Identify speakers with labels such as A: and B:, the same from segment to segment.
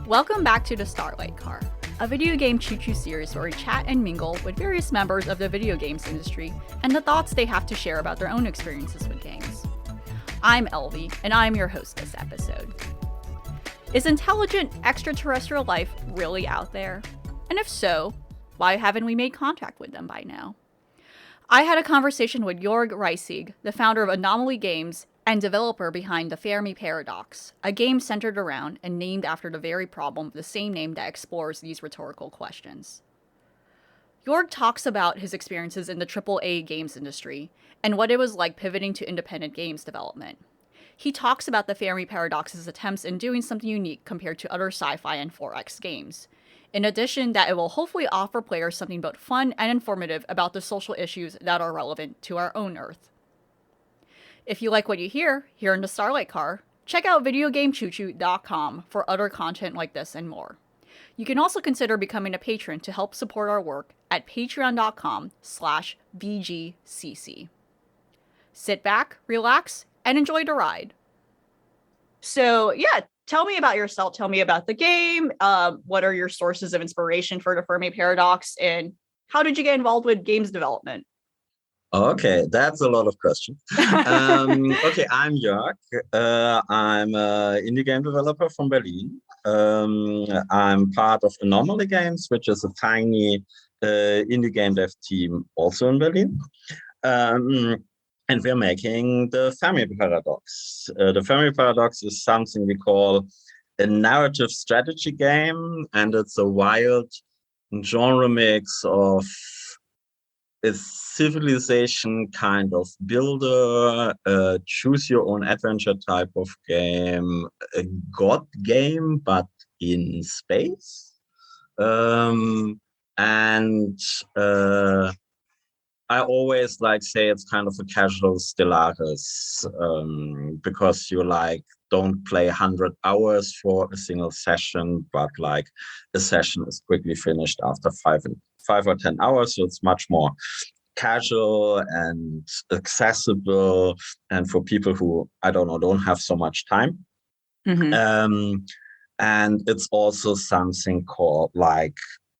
A: Welcome back to the Starlight Car, a video game choo-choo series where we chat and mingle with various members of the video games industry and the thoughts they have to share about their own experiences with games. I'm Elvie, and I'm your host this episode. Is intelligent extraterrestrial life really out there? And if so, why haven't we made contact with them by now? I had a conversation with Joerg Reisig, the founder of Anomaly Games and developer behind the Fermi paradox, a game centered around and named after the very problem of the same name that explores these rhetorical questions. Joerg talks about his experiences in the AAA games industry and what it was like pivoting to independent games development. He talks about the Fermi paradox's attempts in doing something unique compared to other sci-fi and 4X games. In addition, that it will hopefully offer players something both fun and informative about the social issues that are relevant to our own Earth. If you like what you hear here in the Starlight Car, check out videogamechoochoo.com for other content like this and more. You can also consider becoming a patron to help support our work at patreon.com/VGCC. Sit back, relax, and enjoy the ride. So yeah, tell me about yourself. Tell me about the game. What are your sources of inspiration for the Fermi paradox, and how did you get involved with games development?
B: Okay, that's a lot of questions. Okay, I'm Joerg. I'm an indie game developer from Berlin. I'm part of Anomaly Games, which is a tiny indie game dev team also in Berlin. And we're making the Fermi paradox. The Fermi paradox is something we call a narrative strategy game, and it's a wild genre mix of a civilization kind of builder, choose your own adventure type of game, a god game, but in space. I always say it's kind of a casual Stellaris, because you don't play 100 hours for a single session, but a session is quickly finished after 5 or 10 hours. So it's much more casual and accessible, and for people who, don't have so much time. Mm-hmm. And it's also something called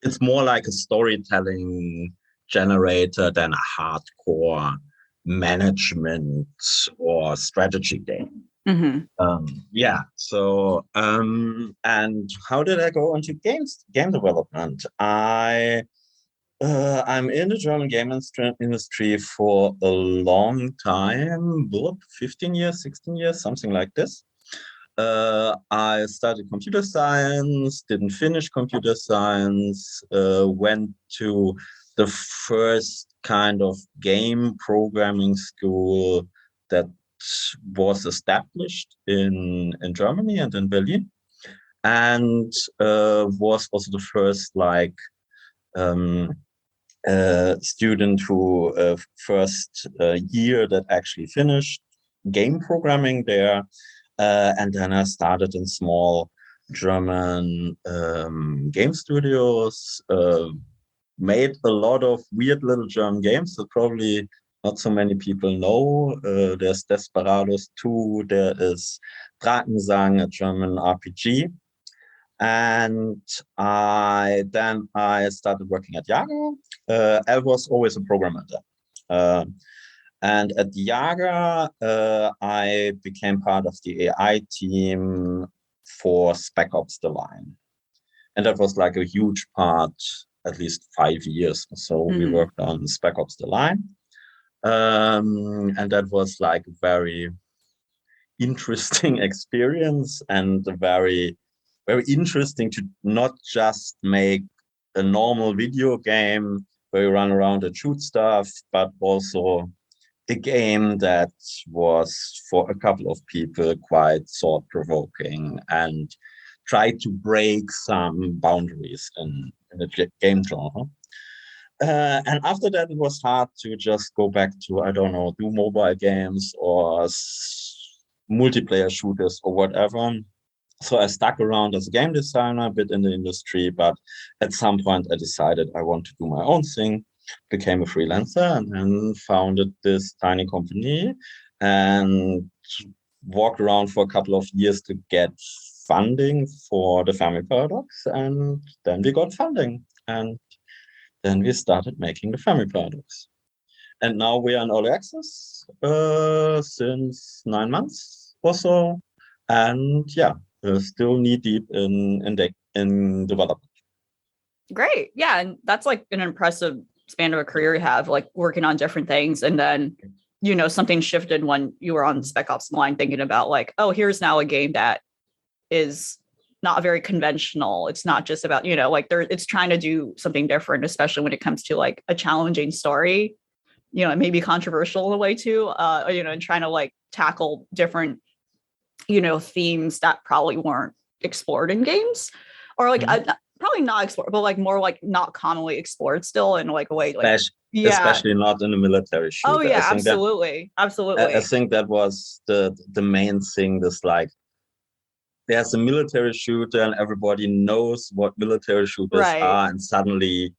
B: it's more like a storytelling generator than a hardcore management or strategy game. Mm-hmm. And how did I go into game development? I'm in the German game industry for a long time, 15 years, 16 years, something like this. I studied computer science, didn't finish computer science, went to the first kind of game programming school that was established in Germany and in Berlin, and was also the first student who first year that actually finished game programming there. And then I started in small German game studios, made a lot of weird little German games that probably not so many people know. There's Desperados 2, there is Drakensang, a German RPG. And I started working at Jager. I was always a programmer there. And at Jager, I became part of the AI team for Spec Ops: The Line. And that was a huge part, at least 5 years or so. Mm-hmm. We worked on Spec Ops: The Line. And that was a very interesting experience, and very interesting to not just make a normal video game where you run around and shoot stuff, but also a game that was, for a couple of people, quite thought-provoking and tried to break some boundaries in the game genre. And after that, it was hard to just go back to, do mobile games or multiplayer shooters or whatever. So I stuck around as a game designer, a bit in the industry, but at some point I decided I want to do my own thing, became a freelancer, and then founded this tiny company and walked around for a couple of years to get funding for the Fermi Paradox, and then we got funding, and then we started making the Fermi Paradox. And now we are in early access since 9 months or so, and yeah, we're still knee deep in development.
A: Great. Yeah. And that's like an impressive span of a career you have, like working on different things. And then, something shifted when you were on the Spec Ops line thinking about like, oh, here's now a game that is not very conventional. It's not just about, it's trying to do something different, especially when it comes to like a challenging story, it may be controversial in a way too, and trying to like tackle different, themes that probably weren't explored in games, or like probably not explored, but like more like not commonly explored still in like a way, like
B: especially not in a military shooter.
A: Oh yeah, absolutely.
B: I think that was the main thing. This like, there's a military shooter and everybody knows what military shooters are, and suddenly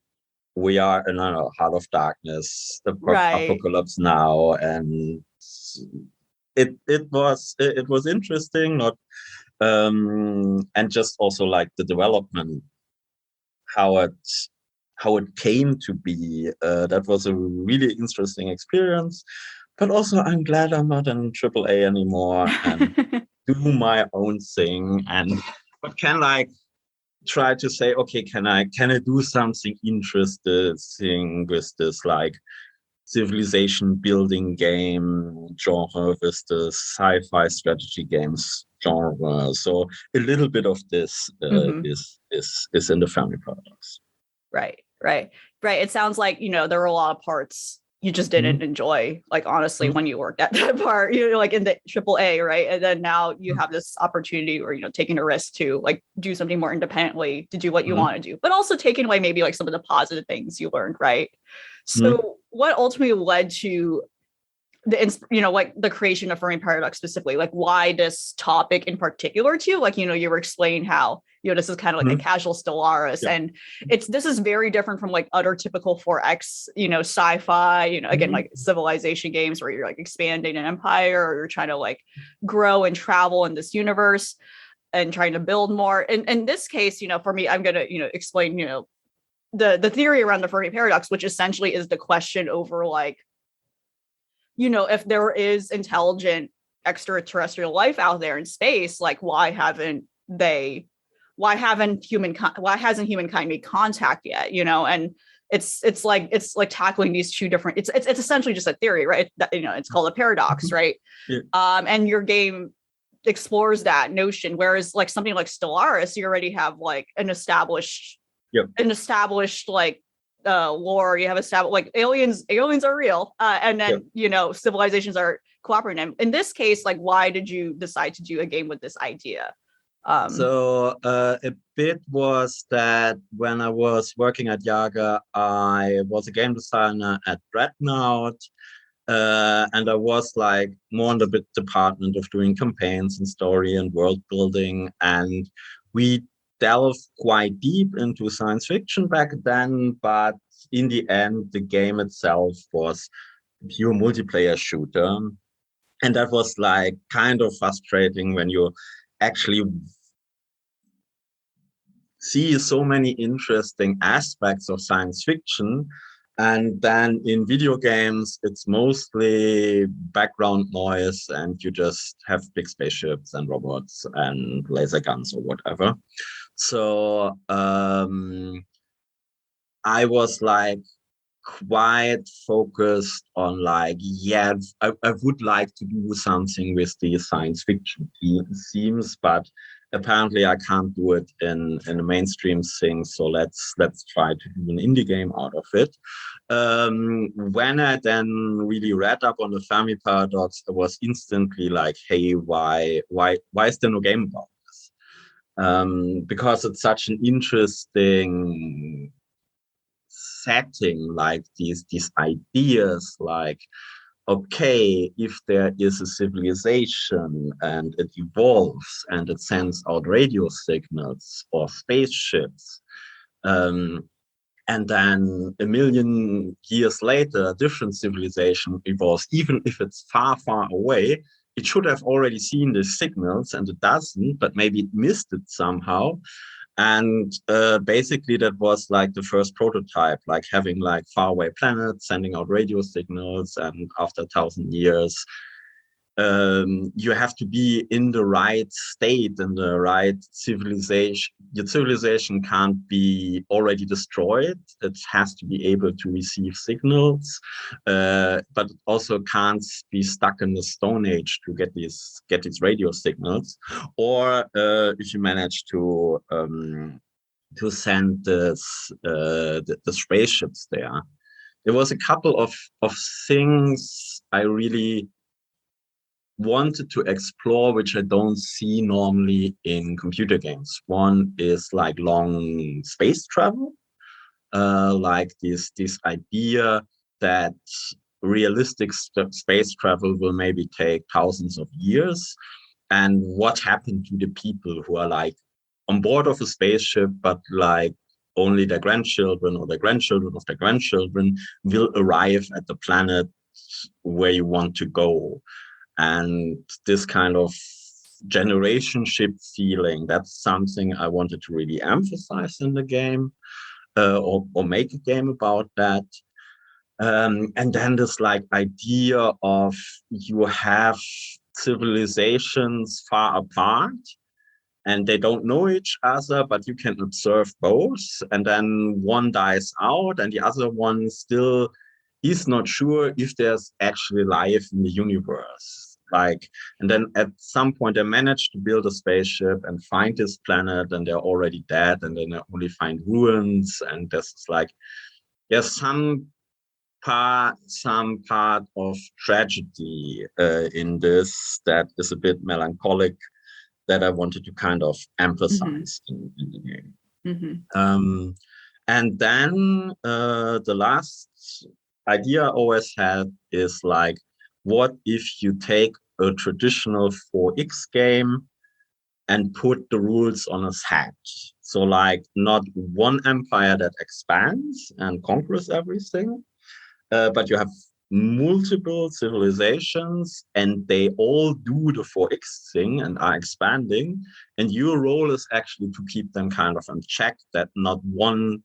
B: we are in a Heart of Darkness, the apocalypse now, and it was interesting, not and just also like the development, how it came to be. That was a really interesting experience. But also, I'm glad I'm not in AAA anymore and do my own thing, but can like try to say, okay, can I do something interesting with this like civilization building game genre, with the sci-fi strategy games genre. So a little bit of this is in the Fermi Paradox.
A: Right. It sounds like, there were a lot of parts you just didn't enjoy, like, honestly, when you worked at that part, like in the AAA, right? And then now you have this opportunity or, taking a risk to like do something more independently, to do what you want to do, but also taking away maybe like some of the positive things you learned, right? So what ultimately led to the, like the creation of Fermi Paradox specifically, like why this topic in particular to you? Like, you were explaining how, this is kind of like a casual Stellaris, and this is very different from like other typical 4X, sci-fi, again, like civilization games where you're like expanding an empire, or you're trying to like grow and travel in this universe and trying to build more. And in this case, for me, I'm going to, explain, the theory around the Fermi Paradox, which essentially is the question over like, if there is intelligent extraterrestrial life out there in space, like why hasn't humankind made contact yet? And it's like tackling these two different, it's essentially just a theory, right? It's called a paradox, right? And your game explores that notion, whereas like something like Stellaris, you already have like an established like lore. You have established like aliens are real, and then civilizations are cooperating. In this case, like, why did you decide to do a game with this idea?
B: So a bit was that when I was working at Jager, I was a game designer at Dreadnought, and I was like more in the department of doing campaigns and story and world building, and we delved quite deep into science fiction back then, but in the end, the game itself was a pure multiplayer shooter. And that was like kind of frustrating when you actually see so many interesting aspects of science fiction. And then in video games, it's mostly background noise, and you just have big spaceships and robots and laser guns or whatever. So I was like quite focused on like, I would like to do something with the science fiction themes, but apparently I can't do it in a mainstream thing. So let's try to do an indie game out of it. When I then really read up on the Fermi Paradox, I was instantly like, hey, why is there no game about this? Because it's such an interesting setting, like these ideas, like, okay, if there is a civilization and it evolves and it sends out radio signals or spaceships, and then a million years later, a different civilization evolves, even if it's far, far away, it should have already seen the signals, and it doesn't, but maybe it missed it somehow. And basically that was like the first prototype, like having like faraway planets sending out radio signals, and after 1,000 years you have to be in the right state, in the right civilization. Your civilization can't be already destroyed. It has to be able to receive signals, but it also can't be stuck in the Stone Age to get these radio signals. Or if you manage to send the spaceships there. There was a couple of things I really wanted to explore, which I don't see normally in computer games. One is like long space travel, like this idea that realistic space travel will maybe take thousands of years, and what happened to the people who are like on board of a spaceship, but like only their grandchildren or their grandchildren of their grandchildren will arrive at the planet where you want to go. And this kind of generationship feeling, that's something I wanted to really emphasize in the game, or make a game about that. And then this like idea of you have civilizations far apart and they don't know each other, but you can observe both. And then one dies out and the other one still is not sure if there's actually life in the universe. Like, and then at some point they manage to build a spaceship and find this planet, and they're already dead, and then they only find ruins. And there's like, there's some part of tragedy in this that is a bit melancholic, that I wanted to kind of emphasize in the game. And then the last idea I always had is like, what if you take a traditional 4X game and put the rules on its head? So like not one empire that expands and conquers everything, but you have multiple civilizations and they all do the 4X thing and are expanding. And your role is actually to keep them kind of in check, that not one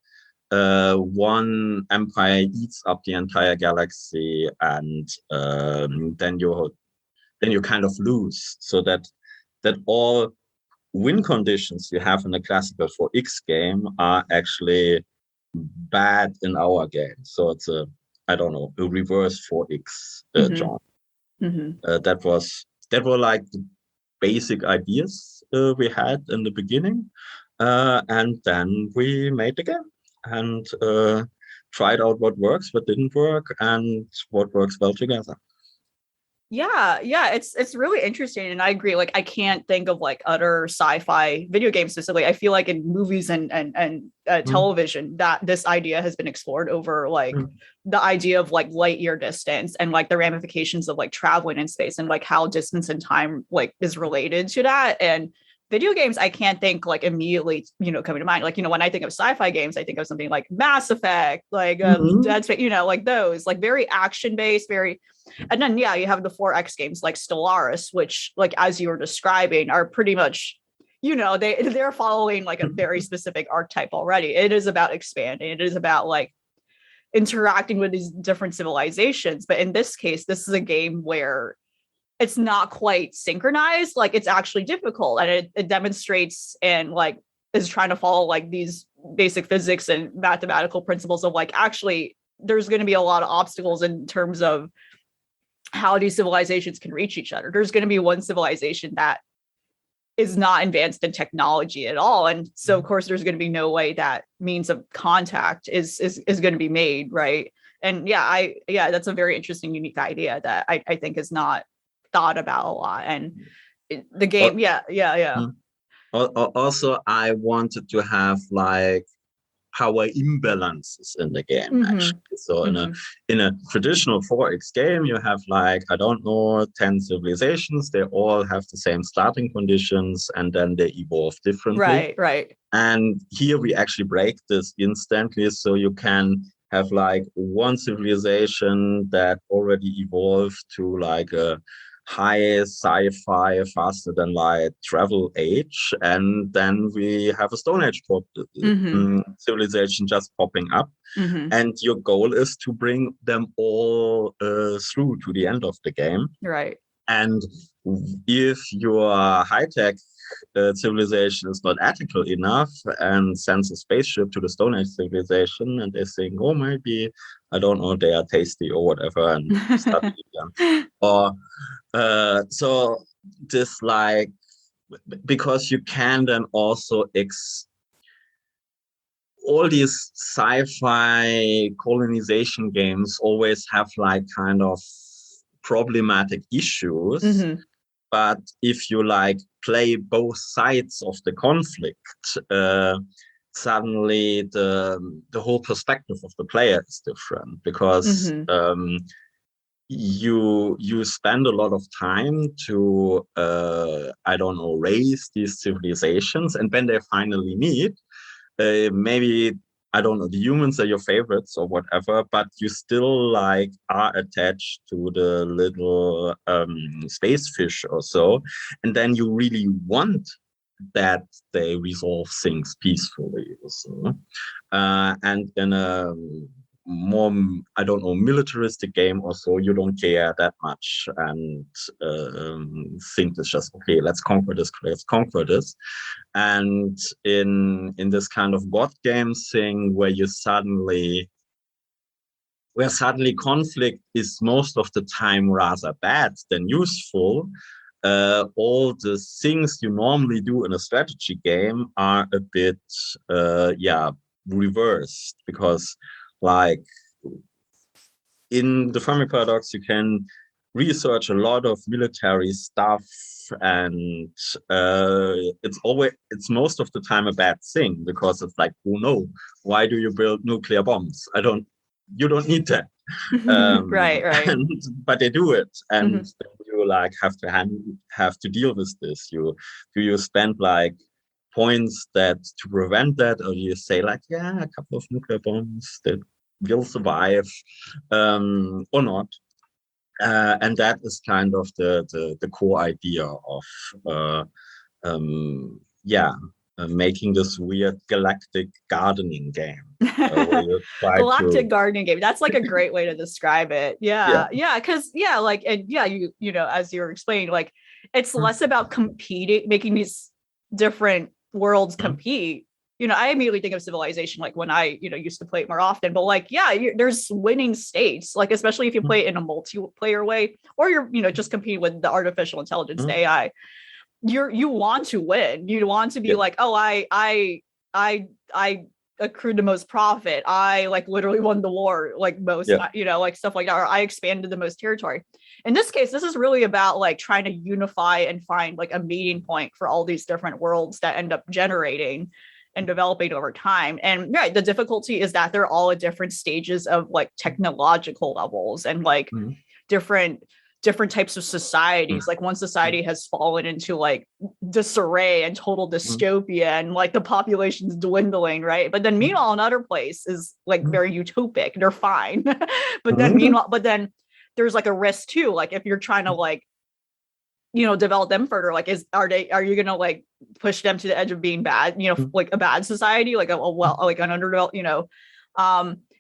B: empire eats up the entire galaxy, and then you kind of lose. So that all win conditions you have in a classical 4X game are actually bad in our game. So it's a reverse 4X genre. That were like the basic ideas we had in the beginning, and then we made the game and tried out what works, what didn't work, and what works well together.
A: Yeah, it's really interesting, and I agree. Like, I can't think of like other sci-fi video games specifically. I feel like in movies and television that this idea has been explored over like the idea of like light year distance and like the ramifications of like traveling in space and like how distance and time like is related to that. And video games, I can't think like immediately, coming to mind. Like, when I think of sci-fi games, I think of something like Mass Effect, like Dead Space, like those, like very action-based, very. And then, you have the 4X games like Stellaris, which, like, as you were describing, are pretty much, they're following like a very specific archetype already. It is about expanding. It is about like interacting with these different civilizations. But in this case, this is a game where it's not quite synchronized. Like, it's actually difficult, and it demonstrates and like is trying to follow like these basic physics and mathematical principles of like, actually there's going to be a lot of obstacles in terms of how these civilizations can reach each other. There's going to be one civilization that is not advanced in technology at all. And so of course there's going to be no way that means of contact is going to be made. Right. And that's a very interesting, unique idea that I think is not thought about a lot. And the game.
B: Also, I wanted to have like power imbalances in the game, actually. So in a traditional 4X game, you have like, 10 civilizations. They all have the same starting conditions, and then they evolve differently.
A: Right.
B: And here we actually break this instantly. So you can have like one civilization that already evolved to like a high sci-fi, faster than light travel age, and then we have a Stone Age civilization just popping up, and your goal is to bring them all through to the end of the game.
A: Right.
B: And if your high-tech civilization is not ethical enough and sends a spaceship to the Stone Age civilization, and they think, oh, maybe, I don't know, they are tasty or whatever, and start eating them. Or so this, like, because you can then also all these sci-fi colonization games always have like kind of problematic issues. But if you like play both sides of the conflict, suddenly the whole perspective of the player is different, because you spend a lot of time to I don't know, raise these civilizations, and when they finally meet, maybe, I don't know, the humans are your favorites or whatever, but you still like are attached to the little space fish or so, and then you really want that they resolve things peacefully. So, and in a more, I don't know, militaristic game or so, you don't care that much and think it's just, okay, let's conquer this. And in this kind of god game thing where suddenly conflict is most of the time rather bad than useful, all the things you normally do in a strategy game are a bit reversed, because like in the Fermi paradox, you can research a lot of military stuff, and it's most of the time a bad thing, because it's like, oh no, why do you build nuclear bombs? You don't need that.
A: Right.
B: But they do it, and you like have to deal with this. Do you spend like points that to prevent that, or do you say like, yeah, a couple of nuclear bombs that will survive, or not? And that is kind of the core idea of making this weird galactic gardening game. Where you try
A: galactic gardening game. That's like a great way to describe it. Yeah. Because like, and you know, as you were explaining, like, it's less about competing, making these different worlds compete. You know, I immediately think of Civilization, like when I, used to play it more often, but like, there's winning states, like, especially if you play it in a multiplayer way, or you're, just competing with the artificial intelligence, the AI, you want to win. You want to be like, oh, I accrued the most profit. I like literally won the war, like most, like stuff like that, or I expanded the most territory. In this case, this is really about like trying to unify and find like a meeting point for all these different worlds that end up generating and developing over time. And the difficulty is that they're all at different stages of like technological levels and like different types of societies. Like one society has fallen into like disarray and total dystopia, and like the population's dwindling, right? But then meanwhile, another place is like very utopic. They're fine. But then there's like a risk too. Like if you're trying to like, develop them further, like are you gonna like push them to the edge of being bad, like a bad society, like like an underdeveloped,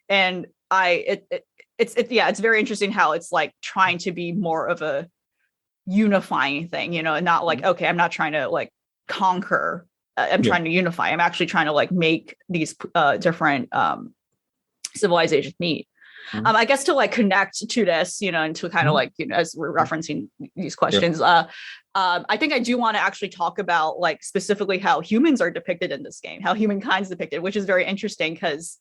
A: and it's very interesting how it's like trying to be more of a unifying thing, and not like, okay, I'm not trying to like conquer, I'm trying to unify. I'm actually trying to like make these different civilizations meet. I guess to like connect to this, and to kind of like, as we're referencing these questions, I think I do want to actually talk about like specifically how humans are depicted in this game, how humankind's depicted, which is very interesting because,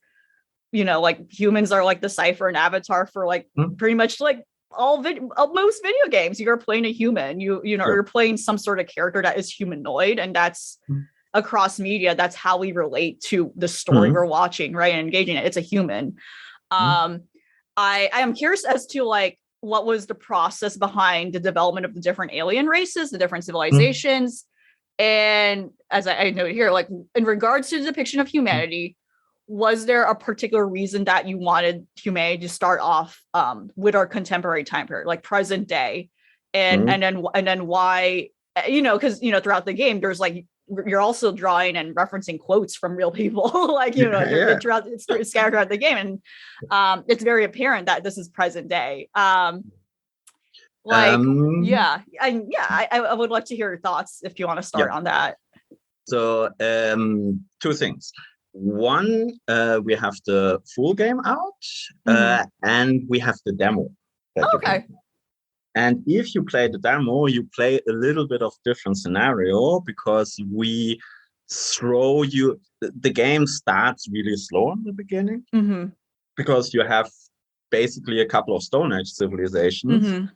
A: like humans are like the cipher and avatar for like pretty much like most video games. You're playing a human, you're playing some sort of character that is humanoid, and that's across media. That's how we relate to the story we're watching, right? And engaging it. It's a human. I am curious as to like what was the process behind the development of the different alien races, the different civilizations, and as I noted here, like in regards to the depiction of humanity, was there a particular reason that you wanted humanity to start off with our contemporary time period, like present day, and then why, because throughout the game there's like you're also drawing and referencing quotes from real people, like throughout it's scattered throughout the game, and it's very apparent that this is present day. I would like to hear your thoughts if you want to start on that.
B: So two things. One, we have the full game out, and we have the demo.
A: Okay.
B: And if you play the demo, you play a little bit of different scenario, because we throw you, the game starts really slow in the beginning, because you have basically a couple of Stone Age civilizations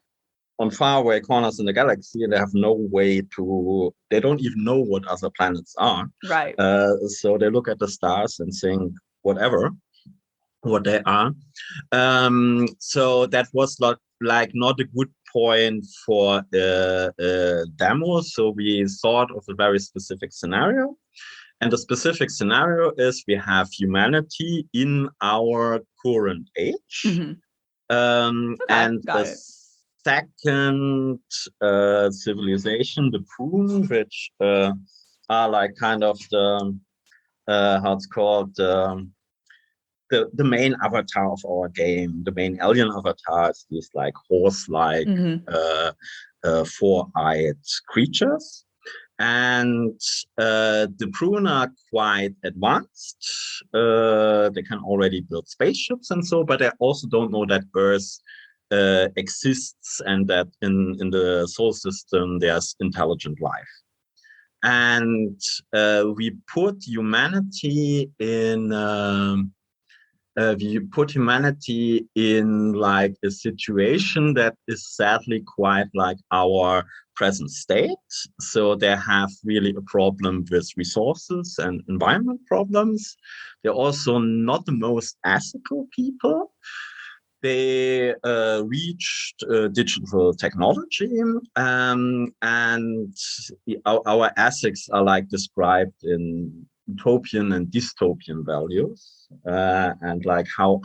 B: on faraway corners in the galaxy, and they have no way they don't even know what other planets are.
A: Right.
B: So they look at the stars and think, whatever, what they are. So that was not a good point for a demo. So we thought of a very specific scenario. And the specific scenario is we have humanity in our current age. And the second civilization, the Poon, which are like kind of the, how it's called, the main avatar of our game. The main alien avatar is these like horse-like, four-eyed creatures. And the Prune are quite advanced. They can already build spaceships and so, but they also don't know that Earth exists and that in the solar system there's intelligent life. And we put humanity in like a situation that is sadly quite like our present state. So they have really a problem with resources and environment problems. They're also not the most ethical people. They reached digital technology, and our ethics are like described in utopian and dystopian values, and like how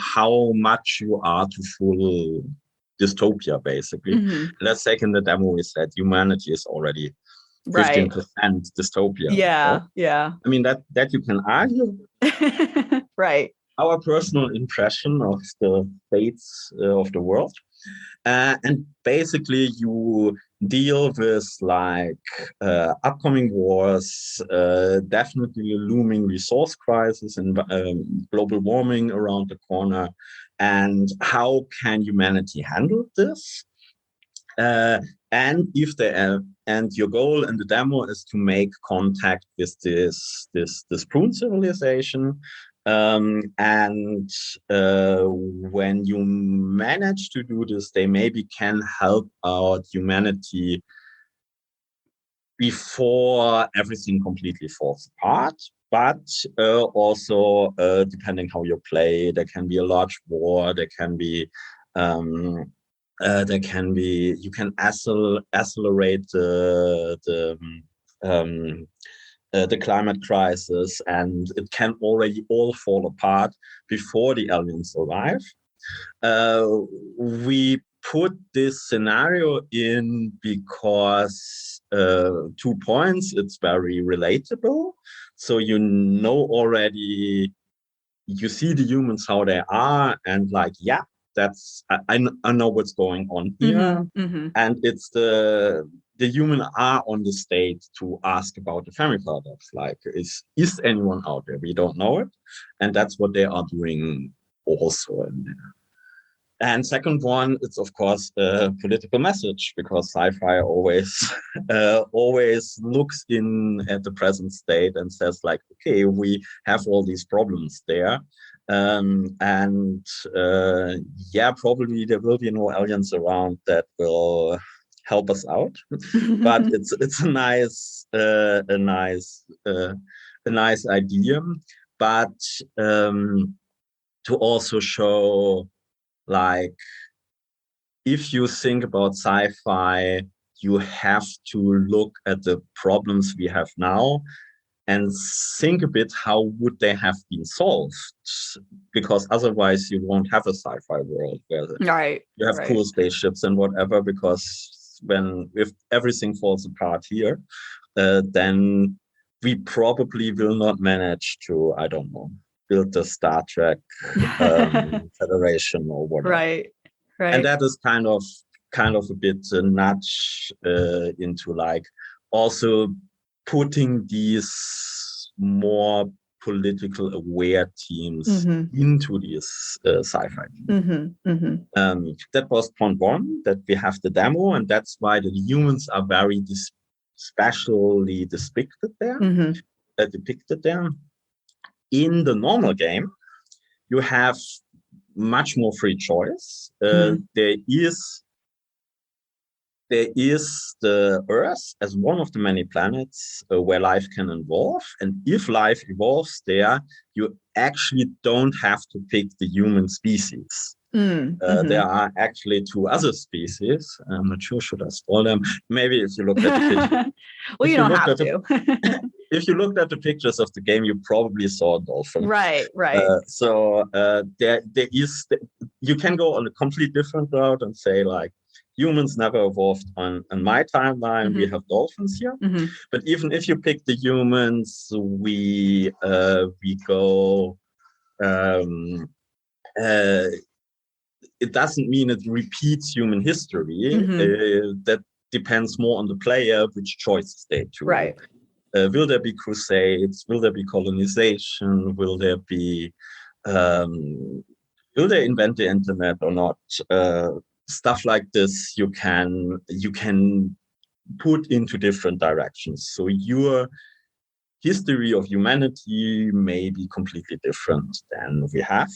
B: much you are to full dystopia, basically. Let's take in the demo we said humanity is already 15% dystopia.
A: Yeah.
B: I mean that you can argue.
A: Right.
B: Our personal impression of the fates of the world. And basically you deal with like upcoming wars, definitely a looming resource crisis and global warming around the corner. And how can humanity handle this? And if and your goal in the demo is to make contact with this Prune civilization. And when you manage to do this, they maybe can help out humanity before everything completely falls apart. But also, depending how you play, there can be a large war. There can be you can accelerate the climate crisis, and it can already all fall apart before the aliens arrive. We put this scenario in because 2 points, it's very relatable. So you know already, you see the humans how they are, and like, yeah, that's I know what's going on here. And it's the human are on the state to ask about the Fermi paradox, like is anyone out there? We don't know it, and that's what they are doing also in there. And second one, it's of course a political message, because sci-fi always always looks in at the present state and says like, okay, we have all these problems there. Probably there will be no aliens around that will help us out, but it's a nice idea. But to also show, like, if you think about sci-fi, you have to look at the problems we have now and think a bit how would they have been solved, because otherwise you won't have a sci-fi world where you have cool spaceships and whatever, because if everything falls apart here, then we probably will not manage to, I don't know, build the Star Trek Federation or whatever.
A: Right.
B: And that is kind of a bit a nudge into like also putting these more political aware teams into these sci-fi. That was point one, that we have the demo, and that's why the humans are very specially depicted there. In the normal game, you have much more free choice. There is the Earth as one of the many planets where life can evolve. And if life evolves there, you actually don't have to pick the human species. There are actually 2 other species. I'm not sure, should I spoil them? Maybe if you look at the picture.
A: Well, you don't have to.
B: If you looked at the pictures of the game, you probably saw a dolphin.
A: Right.
B: So there is, you can go on a completely different route and say like, humans never evolved on my timeline. We have dolphins here. But even if you pick the humans, we go. It doesn't mean it repeats human history. That depends more on the player, which choices they choose.
A: Right.
B: Will there be crusades? Will there be colonization? Will there be? Will they invent the internet or not? Stuff like this you can put into different directions. So your history of humanity may be completely different than we have.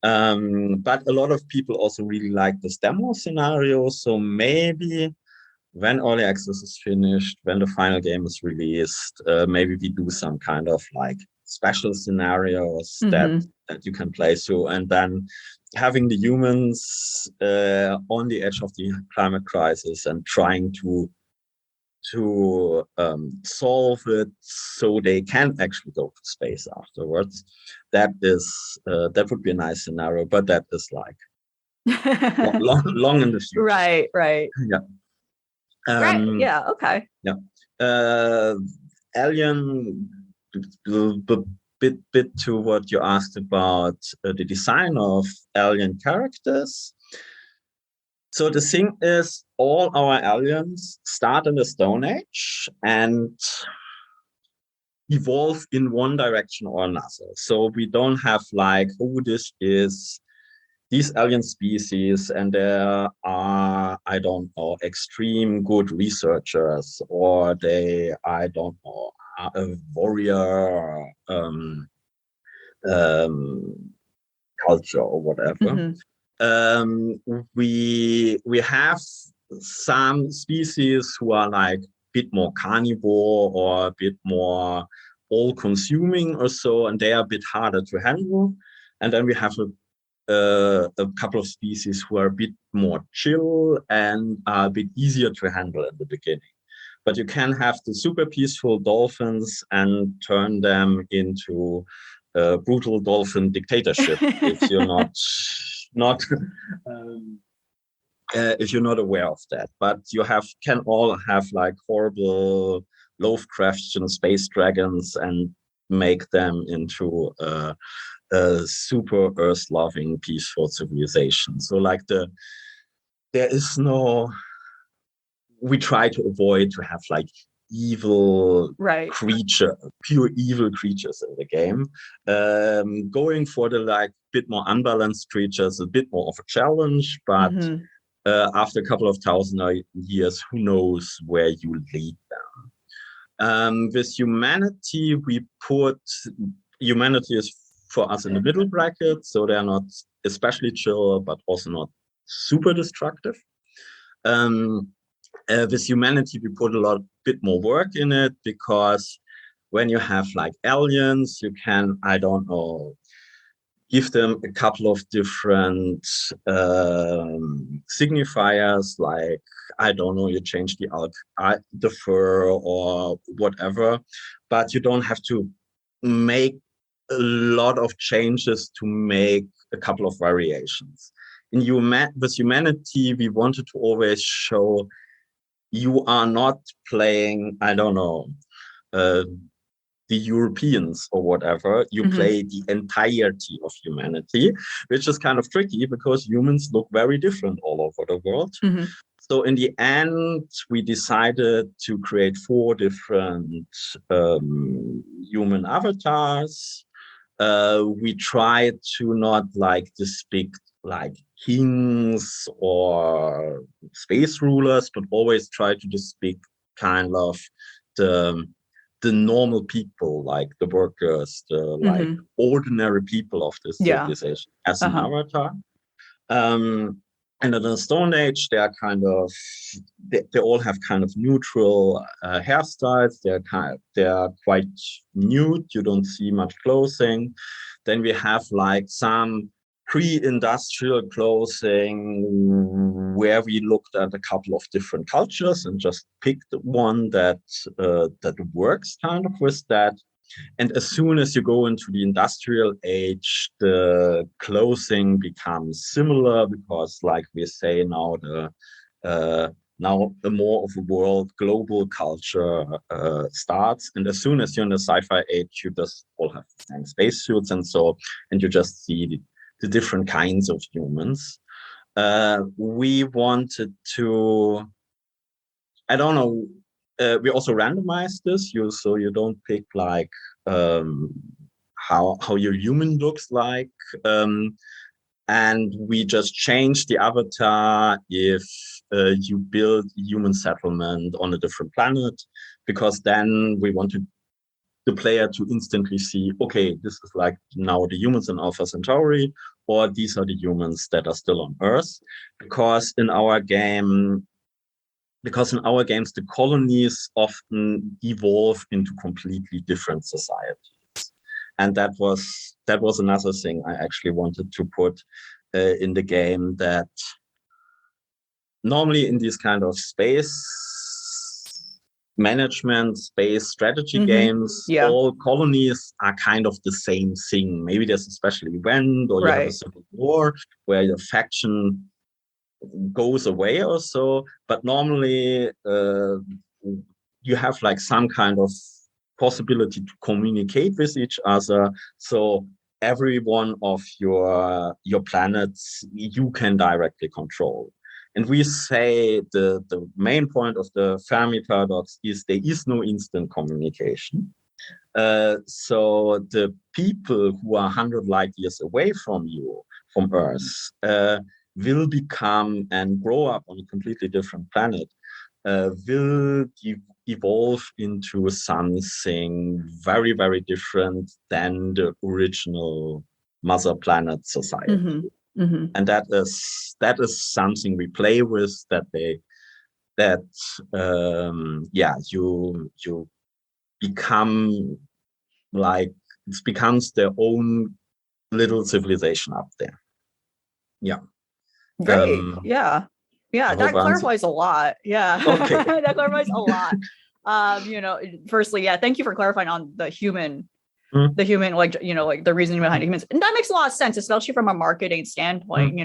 B: But a lot of people also really like this demo scenario. So maybe when early access is finished, when the final game is released, maybe we do some kind of like special scenarios that you can play through, and then having the humans on the edge of the climate crisis and trying to solve it so they can actually go to space afterwards. That would be a nice scenario, but that is like long in the future.
A: Right.
B: Yeah.
A: Right. Yeah. Okay.
B: Yeah. Alien. Bit to what you asked about the design of alien characters. So the thing is, all our aliens start in the Stone Age and evolve in one direction or another. So we don't have like, oh, this is these alien species, and there are, I don't know, extreme good researchers, or they, I don't know, are a warrior culture or whatever. We have some species who are like a bit more carnivore or a bit more all-consuming or so, and they are a bit harder to handle. And then we have a couple of species who are a bit more chill and are a bit easier to handle in the beginning. But you can have the super peaceful dolphins and turn them into a brutal dolphin dictatorship if you're if you're not aware of that. But you can all have like horrible Lovecraftian space dragons and make them into a super Earth-loving, peaceful civilization. So like we try to avoid to have like evil pure evil creatures in the game. Going for the like bit more unbalanced creatures, a bit more of a challenge, but after a couple of thousand years, who knows where you lead them. With humanity, humanity is for us in the middle bracket, so they're not especially chill, but also not super destructive. With humanity, we put a bit more work in it, because when you have like aliens, you can, I don't know, give them a couple of different signifiers, like, I don't know, you change the fur or whatever, but you don't have to make a lot of changes to make a couple of variations. With humanity, we wanted to always show you are not playing, I don't know, uh, the Europeans or whatever. You play the entirety of humanity, which is kind of tricky because humans look very different all over the world. So in the end, we decided to create 4 different human avatars. We tried to not like depict like kings or space rulers, but always try to depict kind of the normal people, like the workers, the like ordinary people of this civilization as an avatar. And in the Stone Age, they are kind of they all have kind of neutral hairstyles. They are quite nude. You don't see much clothing. Then we have like some pre-industrial clothing where we looked at a couple of different cultures and just picked one that works kind of with that. And as soon as you go into the industrial age, the clothing becomes similar because, like we say now, now a more of a world global culture starts. And as soon as you're in the sci-fi age, you just all have the same spacesuits and you just see the different kinds of humans. We wanted to, I don't know, we also randomized this, so you don't pick like how your human looks like, and we just changed the avatar if you build a human settlement on a different planet, because then we wanted the player to instantly see, okay, this is like now the humans in Alpha Centauri, or these are the humans that are still on Earth, because in our games, the colonies often evolve into completely different societies. And that was another thing I actually wanted to put in the game, that normally in these kind of space management, space strategy games, all colonies are kind of the same thing. Maybe there's a special event, or you have a civil war where your faction goes away or so, but normally you have like some kind of possibility to communicate with each other. So every one of your planets you can directly control. And we say the main point of the Fermi paradox is there is no instant communication. So the people who are 100 light years away from you, from Earth, will become and grow up on a completely different planet, will evolve into something very, very different than the original mother planet society. And that is something we play with, you become like, it becomes their own little civilization up there. Yeah.
A: Great. Yeah, that clarifies a lot. Yeah.
B: Okay.
A: That clarifies a lot. Firstly, thank you for clarifying on the human, like, like the reasoning behind humans. And that makes a lot of sense, especially from a marketing standpoint.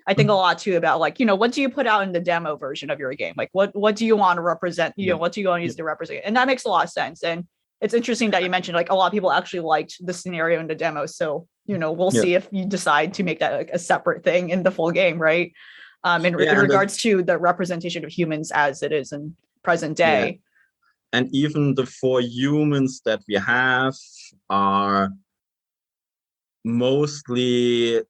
A: I think a lot too about like, what do you put out in the demo version of your game? Like what do you want to represent? What do you want to use to represent? And that makes a lot of sense. And it's interesting that you mentioned like a lot of people actually liked the scenario in the demo. So, we'll see if you decide to make that like a separate thing in the full game, right? In regards to the representation of humans as it is in present day.
B: And even the 4 humans that we have are mostly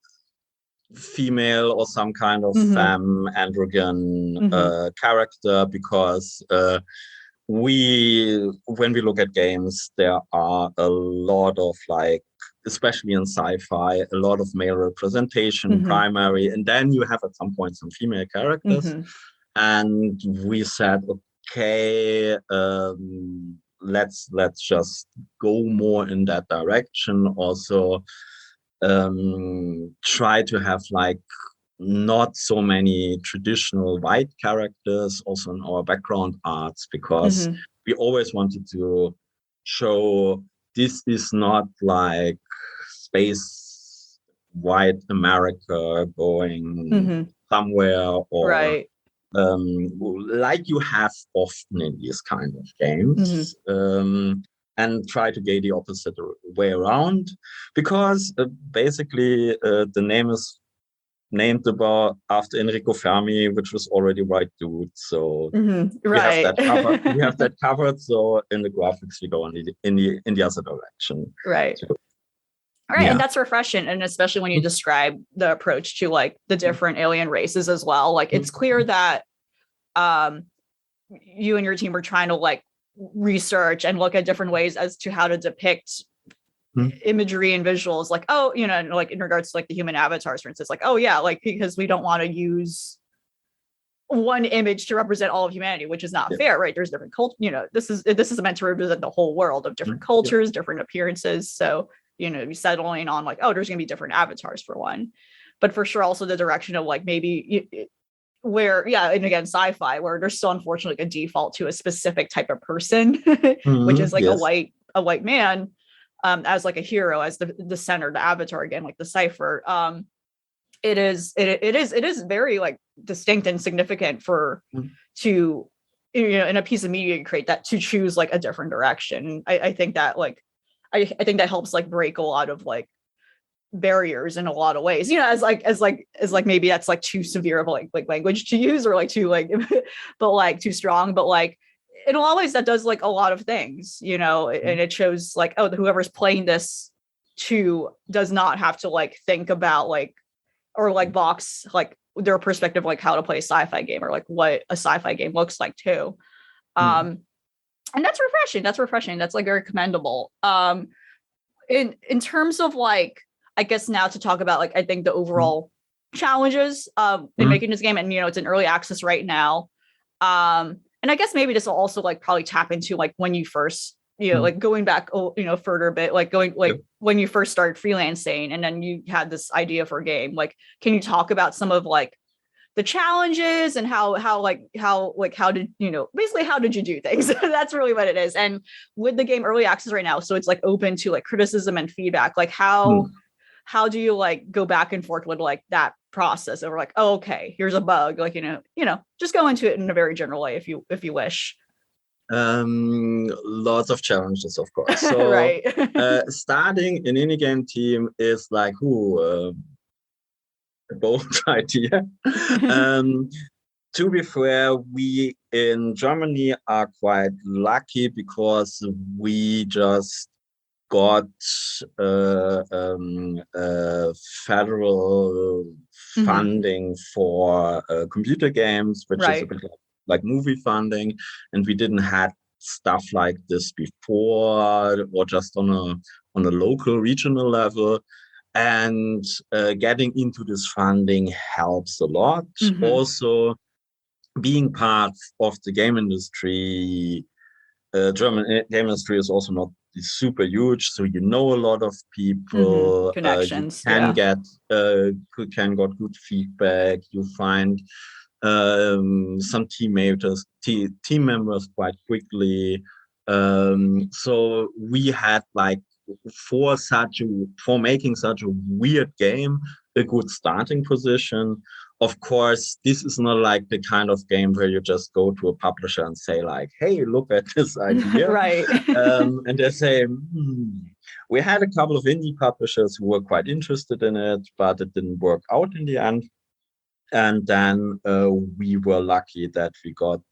B: female or some kind of femme androgen character, because when we look at games, there are a lot of like, especially in sci-fi, a lot of male representation, primary, and then you have at some point some female characters. And we said, okay, let's just go more in that direction. Also, try to have like not so many traditional white characters also in our background arts, because we always wanted to show this is not like space white America going somewhere, or like you have often in these kind of games, and try to go the opposite way around, because basically the name is named after Enrico Fermi, which was already white dude. So we have that covered. We have that covered. So in the graphics, we go in the other direction.
A: Right.
B: So,
A: right. Yeah. And that's refreshing. And especially when you describe the approach to like the different alien races as well. Like it's clear that you and your team are trying to like research and look at different ways as to how to depict imagery and visuals, like, oh, you know, like in regards to like the human avatars, for instance, like, oh yeah, like because we don't want to use one image to represent all of humanity, which is not fair, right? There's different culture, you know, this is meant to represent the whole world of different cultures, different appearances. So, you know, be settling on like, oh, there's gonna be different avatars for one, but for sure also the direction of like maybe where, and again, sci-fi, where there's still unfortunately like a default to a specific type of person, which is like a white man, as like a hero, as the center, the avatar, again, like the cipher. It is very like distinct and significant for to, you know, in a piece of media to create that, to choose like a different direction. I think that like I think that helps like break a lot of like barriers in a lot of ways, you know, as maybe that's like too severe of like language to use, or like too like but like too strong, but like in a lot of ways that does like a lot of things, you know, and it shows like, oh, whoever's playing this does not have to like think about like, or like box like their perspective, like how to play a sci-fi game, or like what a sci-fi game looks like too. And that's refreshing. That's like very commendable. In terms of like, I guess now to talk about like, I think the overall challenges in making this game, and, you know, it's in early access right now. And I guess maybe this will also like probably tap into like when you first, you know, like going back, you know, further a bit, like going like when you first started freelancing and then you had this idea for a game. Like, can you talk about some of like the challenges and how did, you know, basically how did you do things? That's really what it is. And with the game early access right now, so it's like open to like criticism and feedback. Like how do you like go back and forth with like that process of like, oh, okay, here's a bug, like, you know, just go into it in a very general way if you wish.
B: Lots of challenges, of course. So
A: right.
B: Starting an indie game team is like a bold idea. To be fair, we in Germany are quite lucky because we just got federal funding for computer games, which is a bit like movie funding, and we didn't have stuff like this before, or just on a local regional level. And getting into this funding helps a lot. Also, being part of the game industry, German game industry is also not super huge, so you know a lot of people,
A: connections,
B: you can get good feedback. You find some team members quite quickly. So we had like for making such a weird game a good starting position. Of course, this is not like the kind of game where you just go to a publisher and say like, hey, look at this idea.
A: Right.
B: And they say, we had a couple of indie publishers who were quite interested in it, but it didn't work out in the end. And then we were lucky that we got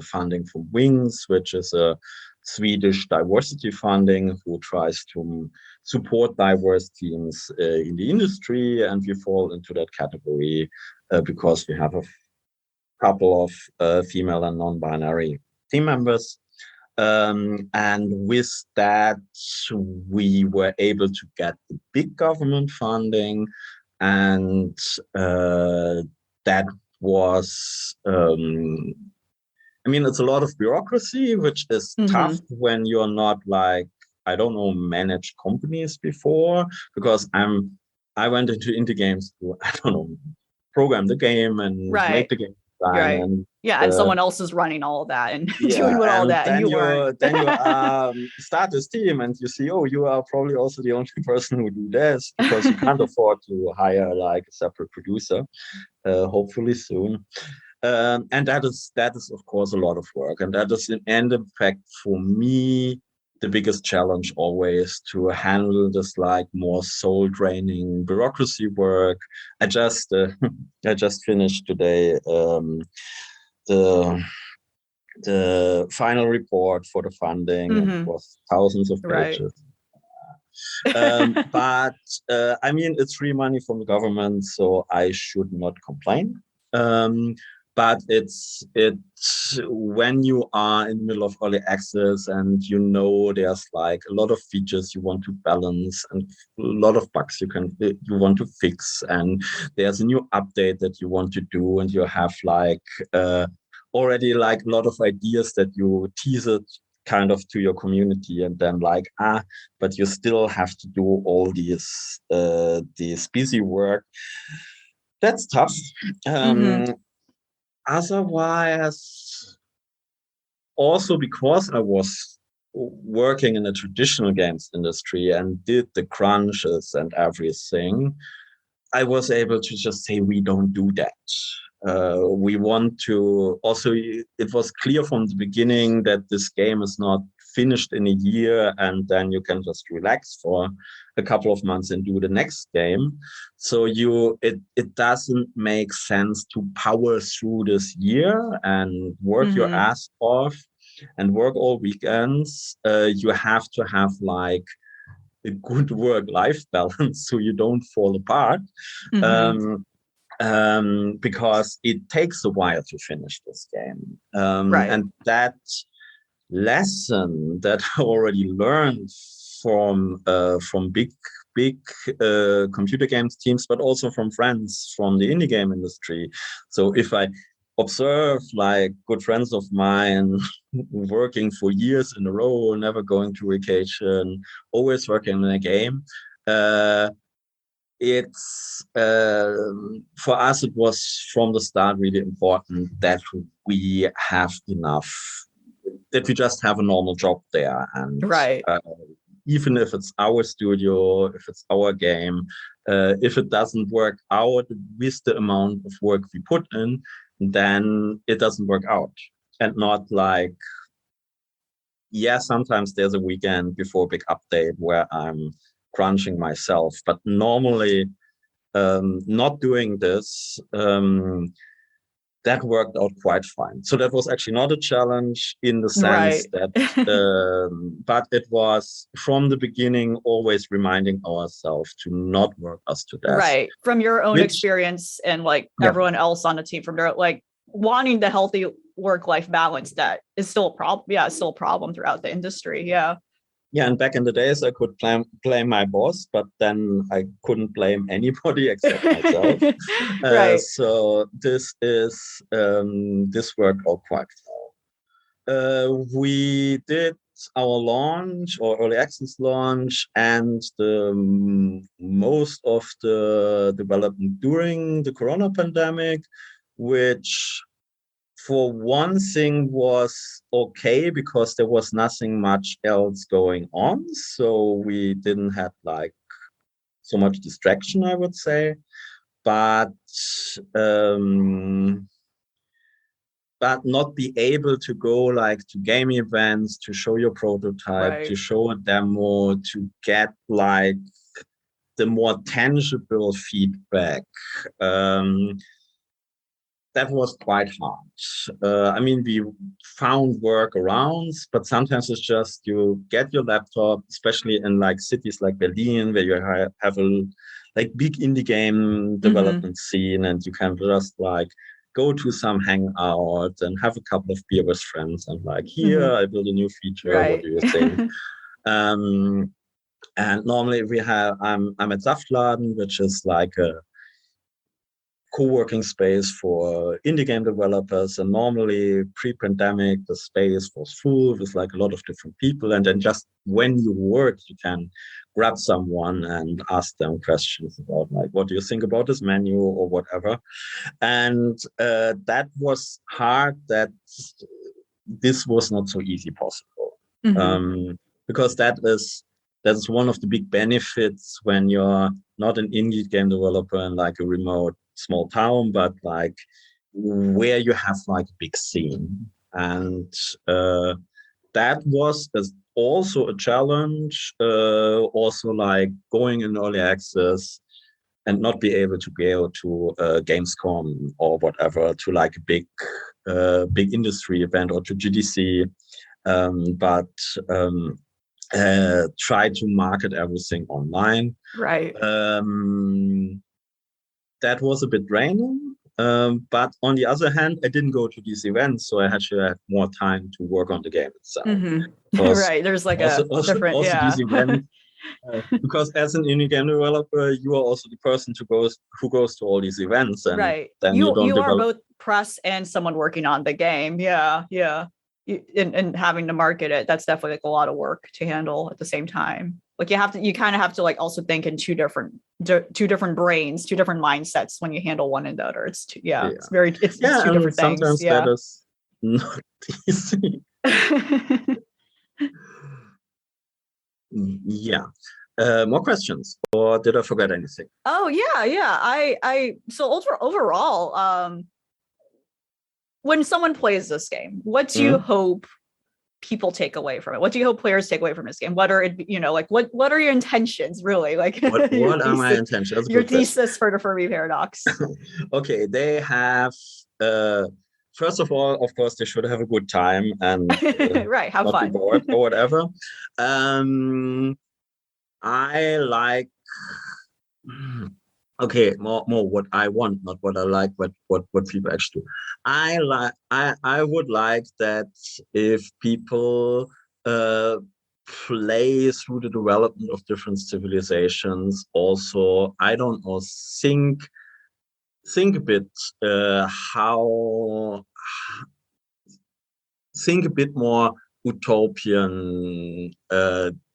B: funding from Wings, which is a Swedish diversity funding who tries to support diverse teams in the industry. And we fall into that category because we have a couple of female and non-binary team members. And with that, we were able to get the big government funding. And that was, it's a lot of bureaucracy, which is tough when you're not like, I don't know, managed companies before, because I went into indie games to, I don't know, program the game and make the game.
A: And someone else is running all of that and doing all that, and you weren't.
B: Then you start this team and you see, oh, you are probably also the only person who do this, because you can't afford to hire like a separate producer, hopefully soon. And that is of course a lot of work, and that is in fact for me the biggest challenge always, to handle this like more soul draining bureaucracy work. I just I just finished today the final report for the funding, and it was thousands of pages. But I mean, it's free money from the government, so I should not complain. But it's when you are in the middle of early access and you know there's like a lot of features you want to balance and a lot of bugs you want to fix, and there's a new update that you want to do, and you have like already like a lot of ideas that you tease it kind of to your community, and then like but you still have to do all these busy work. That's tough. Otherwise, also because I was working in the traditional games industry and did the crunches and everything, I was able to just say, we don't do that. We want to also, it was clear from the beginning that this game is not finished in a year and then you can just relax for a couple of months and do the next game. So it doesn't make sense to power through this year and work your ass off and work all weekends. You have to have like a good work-life balance so you don't fall apart. Because it takes a while to finish this game. And that lesson that I already learned from big computer games teams, but also from friends from the indie game industry. So if I observe like good friends of mine working for years in a row, never going to vacation, always working in a game, it's for us, it was from the start really important that we have enough, that we just have a normal job there. And even if it's our studio, if it's our game, if it doesn't work out with the amount of work we put in, then it doesn't work out. And not like, sometimes there's a weekend before a big update where I'm crunching myself, but normally not doing this, that worked out quite fine. So that was actually not a challenge in the sense that, but it was from the beginning always reminding ourselves to not work us to death.
A: Right. From your own experience and like everyone else on the team, from their like wanting the healthy work-life balance, that is still a problem. Yeah, it's still a problem throughout the industry. Yeah.
B: Yeah, and back in the days, I could blame my boss, but then I couldn't blame anybody except myself. So this worked out quite well. We did our launch or early access launch, and most of the development during the Corona pandemic, which for one thing was okay because there was nothing much else going on. So we didn't have like so much distraction, I would say. But not be able to go like to game events, to show your prototype, to show a demo, to get like the more tangible feedback. That was quite hard. I mean, we found workarounds, but sometimes it's just you get your laptop, especially in like cities like Berlin, where you have a like big indie game development scene, and you can just like go to some hangout and have a couple of beer with friends and like, here, I built a new feature. What do you think? And normally I'm at Saftladen, which is like a co-working space for indie game developers, and normally pre-pandemic the space was full with like a lot of different people, and then just when you work you can grab someone and ask them questions about like, what do you think about this menu or whatever. And that was hard, that this was not so easy possible, because that is one of the big benefits when you're not an indie game developer in like a remote small town, but like where you have like a big scene. And that was also a challenge, also like going in early access and not be able to go to Gamescom or whatever, to like a big industry event, or to GDC, but try to market everything online.
A: Right.
B: That was a bit draining. But on the other hand, I didn't go to these events, so I actually had more time to work on the game itself.
A: Right. There's like
B: also
A: different,
B: these events, because as an indie game developer, you are also the person who goes to all these events, and
A: right.
B: then
A: You are both press and someone working on the game. Yeah. And having to market it, that's definitely like a lot of work to handle at the same time. Like you kind of have to like also think in two different brains, two different mindsets when you handle one and the other. It's two different
B: sometimes
A: things. Yeah.
B: That is not easy. Yeah. More questions, or did I forget anything?
A: Oh yeah. So overall, when someone plays this game, what do you hope people take away from it? What do you hope players take away from this game? What are what are your intentions really? Like
B: what are my intentions?
A: Your thesis for the Fermi paradox.
B: Okay, they have first of all, of course, they should have a good time and
A: right, have fun
B: or whatever. I like okay, more what I want, not what I like, but what people actually do. I would like that if people play through the development of different civilizations, also, I don't know, think a bit think a bit more utopian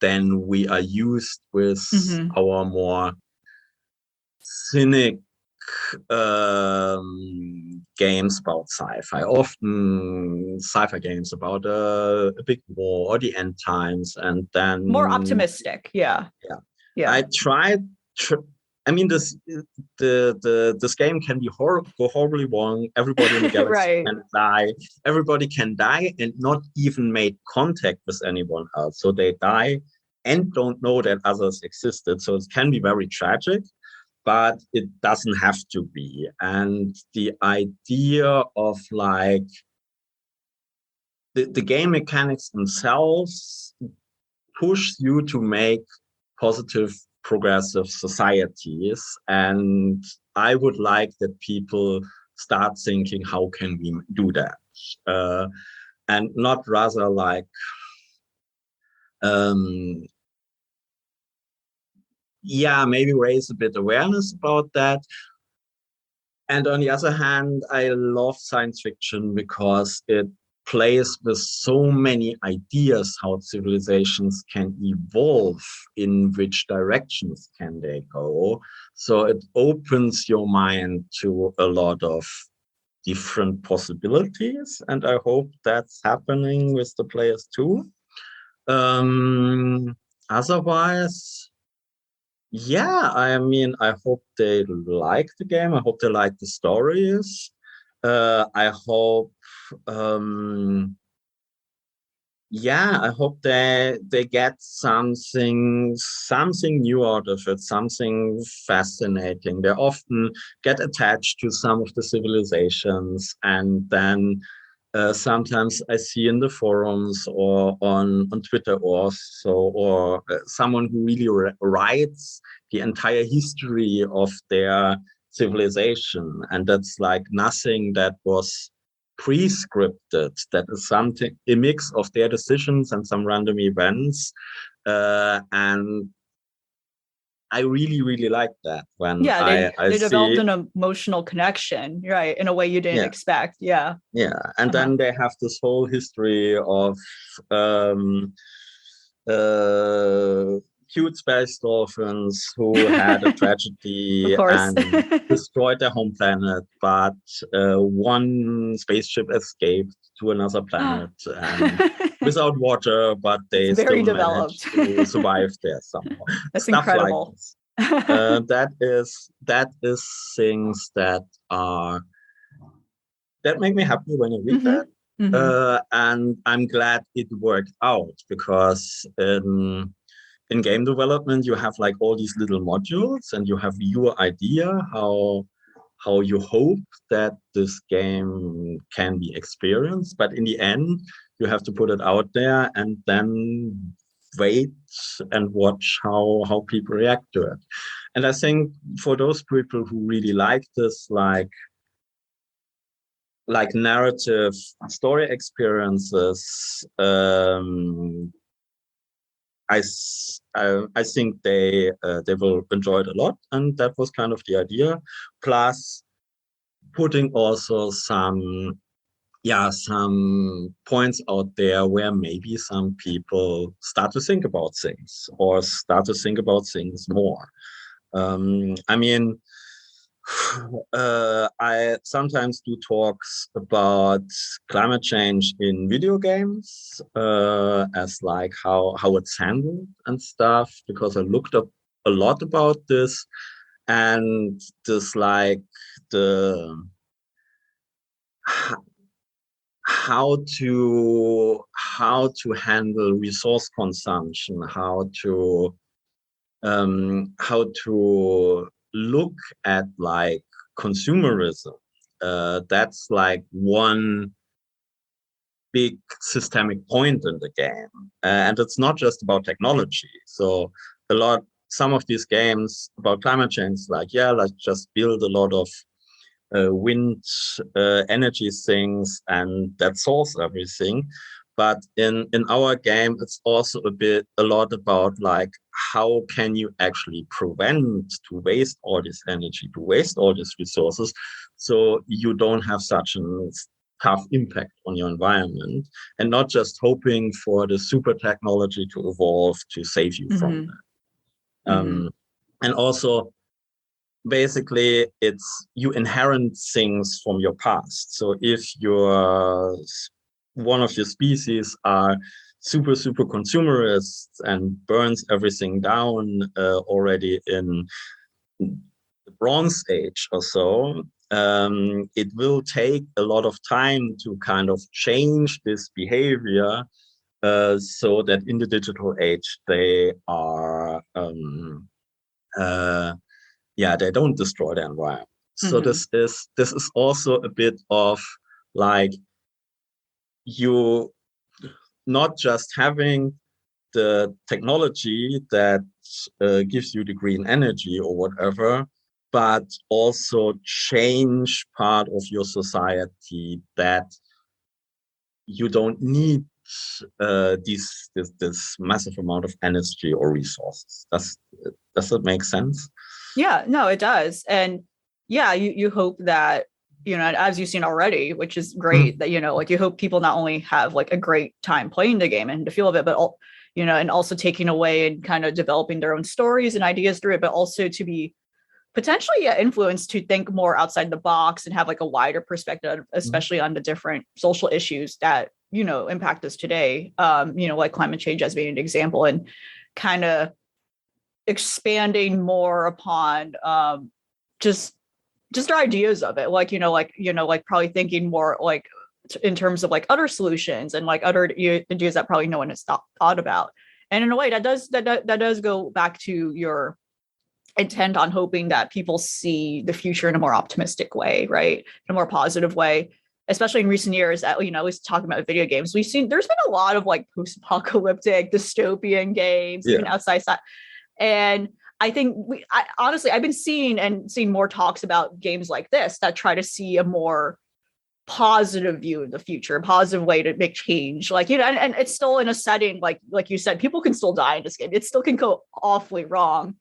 B: than we are used with our more cynic games about sci-fi. Often sci-fi games about a big war or the end times, and then
A: more optimistic. Yeah.
B: I tried. I mean, this game can be go horribly wrong. Everybody in the galaxy can die. Everybody can die and not even make contact with anyone else. So they die and don't know that others existed. So it can be very tragic, but it doesn't have to be. And the idea of like the game mechanics themselves push you to make positive, progressive societies. And I would like that people start thinking, how can we do that? And not rather like, maybe raise a bit awareness about that. And on the other hand, I love science fiction because it plays with so many ideas how civilizations can evolve, in which directions can they go. So it opens your mind to a lot of different possibilities, and I hope that's happening with the players too. Otherwise, I mean, I hope they like the game. I hope they like the stories. I hope, I hope they get something new out of it, something fascinating. They often get attached to some of the civilizations, and then sometimes I see in the forums or on Twitter or someone who really writes the entire history of their civilization, and that's like nothing that was pre-scripted. That is something, a mix of their decisions and some random events, and I really, really like that when
A: they
B: see,
A: developed an emotional connection, right, in a way you didn't expect.
B: And then they have this whole history of cute space dolphins who had a tragedy and destroyed their home planet, but one spaceship escaped to another planet and without water, but they still managed to survive there somehow.
A: That's
B: Stuff
A: incredible.
B: Like that is things that are that made me happy when I read that. And I'm glad it worked out, because in game development, you have like all these little modules, and you have your idea how you hope that this game can be experienced. But in the end, you have to put it out there and then wait and watch how people react to it. And I think for those people who really like this, like narrative story experiences, I think they will enjoy it a lot, and that was kind of the idea. Plus, putting also some points out there where maybe some people start to think about things, or start to think about things more. I mean, I sometimes do talks about climate change in video games, as like how it's handled and stuff, because I looked up a lot about this, and this like the how to handle resource consumption, how to look at like consumerism. That's like one big systemic point in the game, and it's not just about technology. So some of these games about climate change, like let's just build a lot of wind energy things, and that solves everything. But in our game, it's also a lot about like, how can you actually prevent to waste all this energy, to waste all these resources, so you don't have such a tough impact on your environment, and not just hoping for the super technology to evolve to save you from that. And also, basically, it's you inherit things from your past. So if one of your species are super consumerist and burns everything down already in the Bronze Age or so, it will take a lot of time to kind of change this behavior, so that in the digital age they are they don't destroy the environment. So this is also a bit of like, you not just having the technology that gives you the green energy or whatever, but also change part of your society, that you don't need this massive amount of energy or resources. Does that make sense?
A: Yeah, no, it does. And yeah, you hope that, as you've seen already, which is great, that, like, you hope people not only have like a great time playing the game and the feel of it, but and also taking away and kind of developing their own stories and ideas through it, but also to be potentially influenced to think more outside the box and have like a wider perspective, especially on the different social issues that, impact us today, like climate change as being an example, and kind of expanding more upon just our ideas of it, like probably thinking more like in terms of like other solutions and like other ideas that probably no one has thought about. And in a way that does go back to your intent on hoping that people see the future in a more optimistic way, right? In a more positive way, especially in recent years. At least talking about video games, there's been a lot of like post-apocalyptic dystopian games, even outside that. And I think honestly, I've been seeing more talks about games like this that try to see a more positive view of the future, a positive way to make change. Like, and it's still in a setting, like you said, people can still die in this game. It still can go awfully wrong.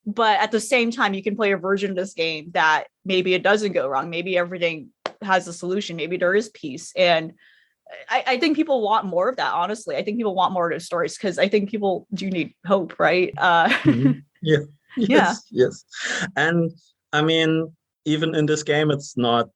A: But at the same time, you can play a version of this game that maybe it doesn't go wrong. Maybe everything has a solution. Maybe there is peace. And I think people want more of that, honestly. I think people want more of those stories, because I think people do need hope, right?
B: Yes. And I mean, even in this game, it's not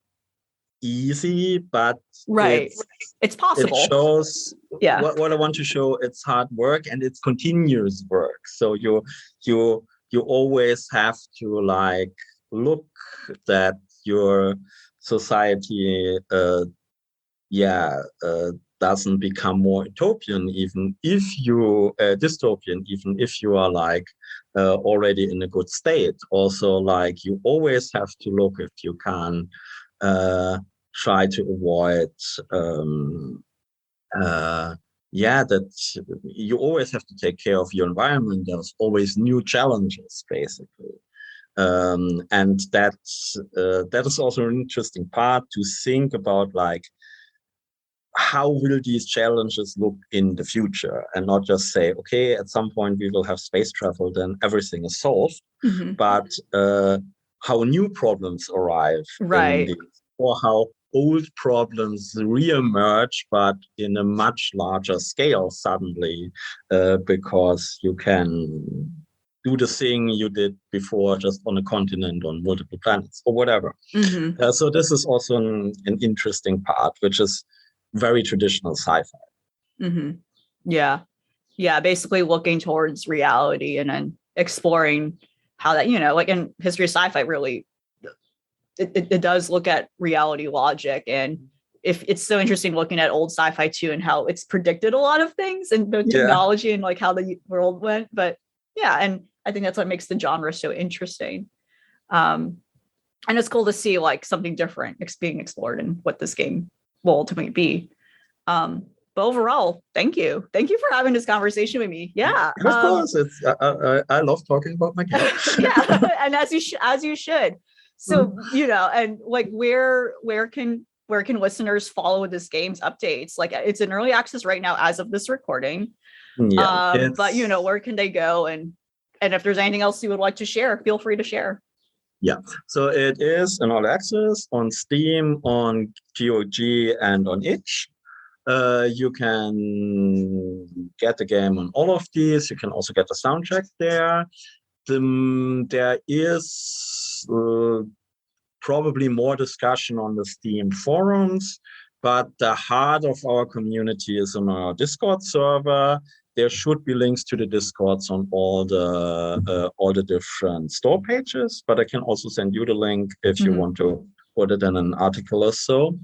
B: easy, but
A: it's possible.
B: It shows what I want to show. It's hard work, and it's continuous work. So you always have to like look that your society doesn't become more utopian, even if you dystopian, even if you are like already in a good state. Also, like you always have to look if you can try to avoid that you always have to take care of your environment. There's always new challenges, basically. And that is also an interesting part to think about, like, how will these challenges look in the future, and not just say, okay, at some point we will have space travel, then everything is solved, but how new problems arrive in these, or how old problems reemerge, but in a much larger scale suddenly, because you can do the thing you did before just on a continent, on multiple planets, or whatever. So this is also an interesting part, which is very traditional sci-fi.
A: Yeah, basically looking towards reality and then exploring how that, like in history of sci-fi, really it does look at reality logic. And if it's so interesting looking at old sci-fi too, and how it's predicted a lot of things and the technology and like how the world went. But yeah, and I think that's what makes the genre so interesting. And it's cool to see like something different being explored and what this game will ultimately be. But overall, thank you for having this conversation with me. Yeah,
B: of course. It's I love talking about my game.
A: Yeah, and as you should. So and like where can listeners follow this game's updates? Like it's in early access right now as of this recording. But where can they go, and if there's anything else you would like to share, feel free to share.
B: Yeah, so it is in all access on Steam, on GOG, and on itch. You can get the game on all of these. You can also get the soundtrack there. There is probably more discussion on the Steam forums, but the heart of our community is on our Discord server. There should be links to the Discords on all the different store pages, but I can also send you the link if you want to put it in an article or so.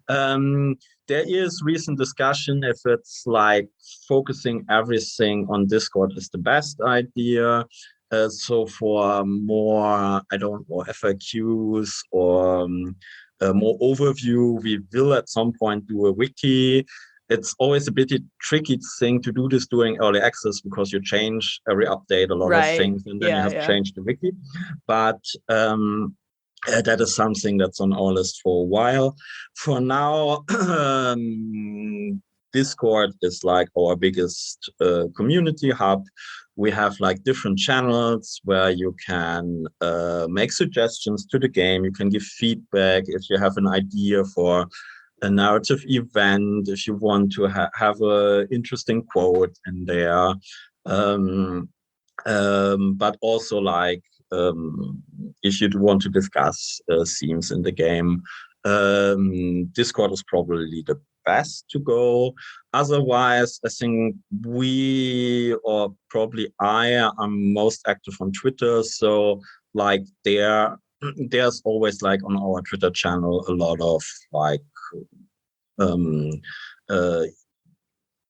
B: There is recent discussion if it's like focusing everything on Discord is the best idea. So for more, FAQs or more overview, we will at some point do a wiki. It's always a bit tricky thing to do this during early access because you change every update, a lot of things, and then you have to change the wiki. But that is something that's on our list for a while. For now, Discord is like our biggest community hub. We have like different channels where you can make suggestions to the game. You can give feedback if you have an idea for a narrative event, if you want to have an interesting quote in there. But also like if you want to discuss themes in the game, Discord is probably the best to go. Otherwise, I think I am most active on Twitter. So like there's always like on our Twitter channel a lot of like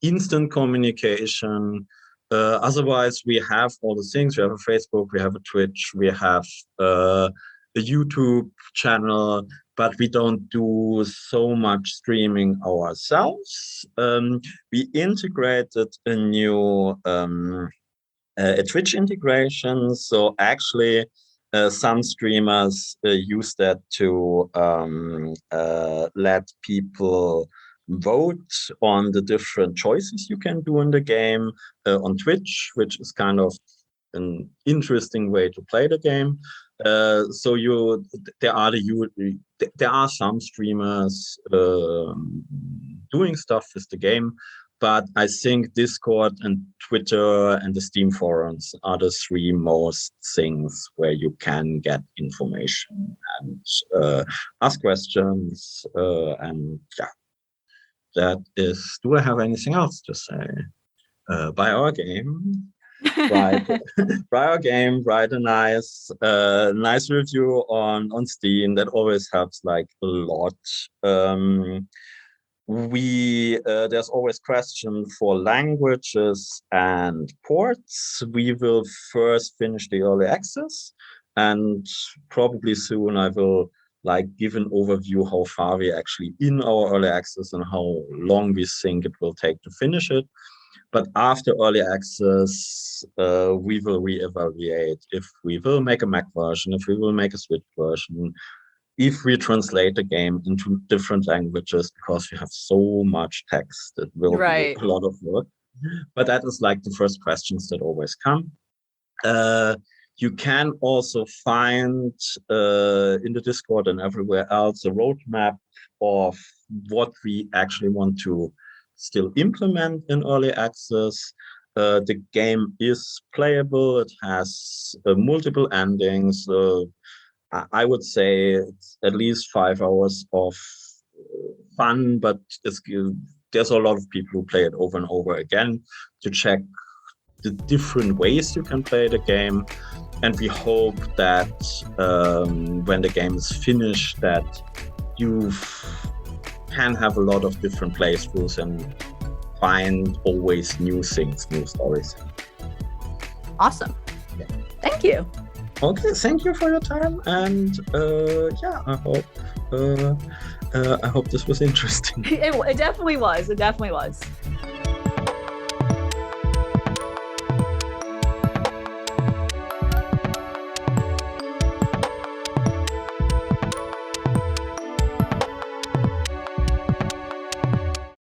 B: instant communication. Otherwise, we have all the things. We have a Facebook, we have a Twitch, we have a YouTube channel, but we don't do so much streaming ourselves. We integrated a new a Twitch integration. So actually, some streamers use that to let people vote on the different choices you can do in the game on Twitch, which is kind of an interesting way to play the game. So there are some streamers doing stuff with the game, but I think Discord and Twitter and the Steam forums are the three most things where you can get information and ask questions. And yeah, that is. Do I have anything else to say? Buy our game. write write a game, write a nice review on Steam. That always helps like a lot. There's always question for languages and ports. We will first finish the early access, and probably soon I will like give an overview how far we actually in our early access and how long we think it will take to finish it. But after early access, we will reevaluate if we will make a Mac version, if we will make a Switch version, if we translate the game into different languages, because we have so much text, it will be a lot of work. But that is like the first questions that always come. You can also find in the Discord and everywhere else a roadmap of what we actually want to still implement in early access. The game is playable. It has multiple endings. I would say it's at least 5 hours of fun, but there's a lot of people who play it over and over again to check the different ways you can play the game. And we hope that when the game is finished, that you can have a lot of different playthroughs and find always new things, new stories.
A: Awesome.
B: Yeah.
A: Thank you.
B: Okay, thank you for your time, and I hope this was interesting.
A: It definitely was. It definitely was.